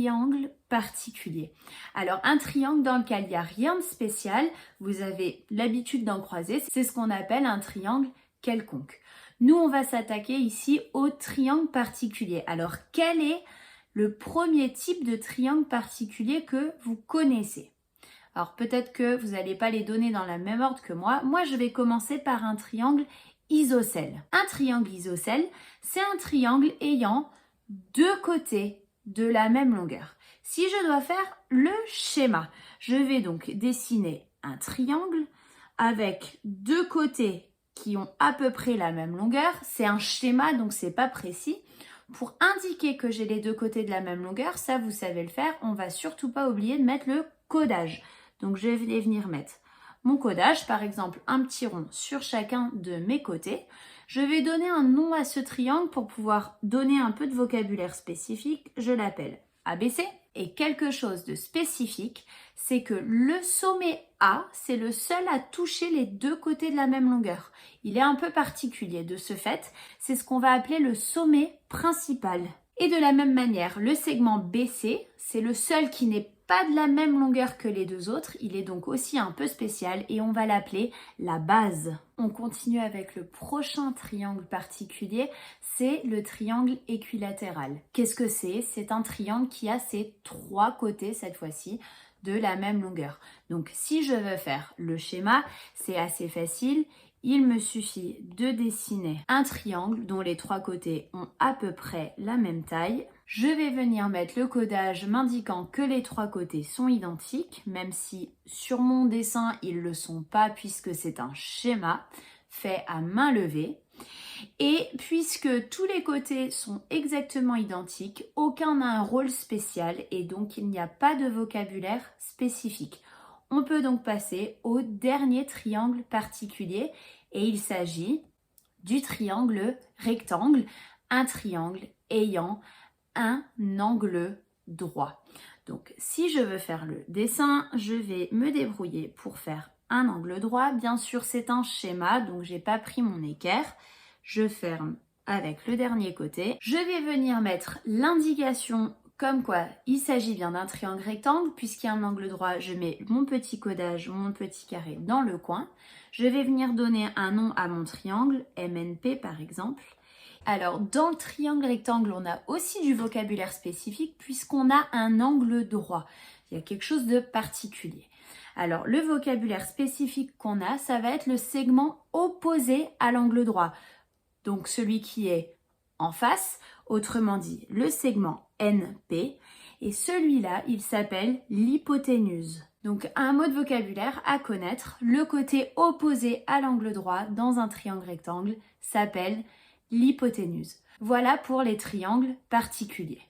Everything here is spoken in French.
triangle particulier. Alors un triangle dans lequel il n'y a rien de spécial, vous avez l'habitude d'en croiser, c'est ce qu'on appelle un triangle quelconque. Nous, on va s'attaquer ici au triangle particulier. Alors quel est le premier type de triangle particulier que vous connaissez? Alors peut-être que vous n'allez pas les donner dans la même ordre que moi. Moi, je vais commencer par un triangle isocèle. Un triangle isocèle, c'est un triangle ayant deux côtés de la même longueur. Si je dois faire le schéma, je vais donc dessiner un triangle avec deux côtés qui ont à peu près la même longueur. C'est un schéma, donc c'est pas précis. Pour indiquer que j'ai les deux côtés de la même longueur, ça vous savez le faire, on va surtout pas oublier de mettre le codage. Donc je vais venir mettre mon codage, par exemple un petit rond sur chacun de mes côtés. Je vais donner un nom à ce triangle pour pouvoir donner un peu de vocabulaire spécifique. Je l'appelle ABC. Et quelque chose de spécifique, c'est que le sommet A, c'est le seul à toucher les deux côtés de la même longueur. Il est un peu particulier de ce fait, c'est ce qu'on va appeler le sommet principal. Et de la même manière, le segment BC, c'est le seul qui n'est pas de la même longueur que les deux autres, il est donc aussi un peu spécial et on va l'appeler la base. On continue avec le prochain triangle particulier, c'est le triangle équilatéral. Qu'est-ce que c'est? C'est un triangle qui a ses trois côtés cette fois-ci de la même longueur. Donc si je veux faire le schéma, c'est assez facile. Il me suffit de dessiner un triangle dont les trois côtés ont à peu près la même taille. Je vais venir mettre le codage m'indiquant que les trois côtés sont identiques, même si sur mon dessin ils ne le sont pas puisque c'est un schéma fait à main levée. Et puisque tous les côtés sont exactement identiques, aucun n'a un rôle spécial et donc il n'y a pas de vocabulaire spécifique. On peut donc passer au dernier triangle particulier et il s'agit du triangle rectangle, un triangle ayant un angle droit. Donc si je veux faire le dessin, je vais me débrouiller pour faire un angle droit. Bien sûr, c'est un schéma, donc j'ai pas pris mon équerre. Je ferme avec le dernier côté. Je vais venir mettre l'indication comme quoi il s'agit bien d'un triangle rectangle, puisqu'il y a un angle droit, je mets mon petit codage, mon petit carré dans le coin. Je vais venir donner un nom à mon triangle, MNP par exemple. Alors dans le triangle rectangle, on a aussi du vocabulaire spécifique puisqu'on a un angle droit. Il y a quelque chose de particulier. Alors le vocabulaire spécifique qu'on a, ça va être le segment opposé à l'angle droit. Donc celui qui est en face, autrement dit le segment NP, et celui-là, il s'appelle l'hypoténuse. Donc un mot de vocabulaire à connaître, le côté opposé à l'angle droit dans un triangle rectangle s'appelle l'hypoténuse. Voilà pour les triangles particuliers.